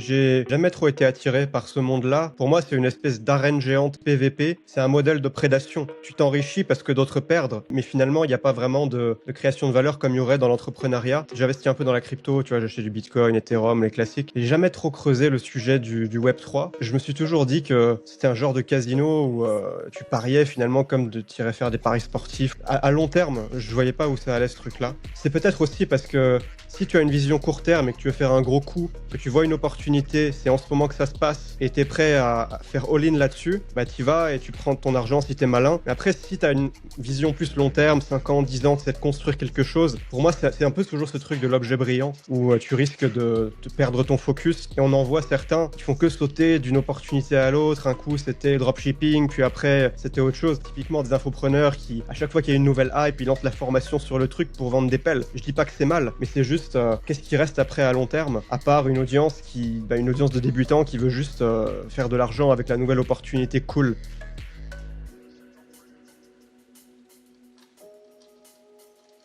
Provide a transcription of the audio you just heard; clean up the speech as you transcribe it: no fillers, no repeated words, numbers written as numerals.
J'ai jamais trop été attiré par ce monde-là. Pour moi, c'est une espèce d'arène géante PVP. C'est un modèle de prédation. Tu t'enrichis parce que d'autres perdent, mais finalement, il n'y a pas vraiment de création de valeur comme il y aurait dans l'entrepreneuriat. J'investis un peu dans la crypto, tu vois, j'achète du Bitcoin, Ethereum, les classiques. J'ai jamais trop creusé le sujet du Web3. Je me suis toujours dit que c'était un genre de casino où tu pariais finalement comme de tirer faire des paris sportifs. À long terme, je voyais pas où ça allait ce truc-là. C'est peut-être aussi parce que si tu as une vision court terme et que tu veux faire un gros coup, que tu vois une opportunité, c'est en ce moment que ça se passe, et tu es prêt à faire all-in là-dessus, bah tu vas et tu prends ton argent si tu es malin. Mais après, si tu as une vision plus long terme, 5 ans, 10 ans, c'est de construire quelque chose, pour moi, c'est un peu toujours ce truc de l'objet brillant, où tu risques de perdre ton focus. Et on en voit certains qui font que sauter d'une opportunité à l'autre. Un coup, c'était dropshipping, puis après, c'était autre chose. Typiquement, des infopreneurs qui, à chaque fois qu'il y a une nouvelle hype, ils lancent la formation sur le truc pour vendre des pelles. Je dis pas que c'est mal, mais c'est juste qu'est-ce qui reste après à long terme, à part une audience une audience de débutants qui veut juste faire de l'argent avec la nouvelle opportunité cool.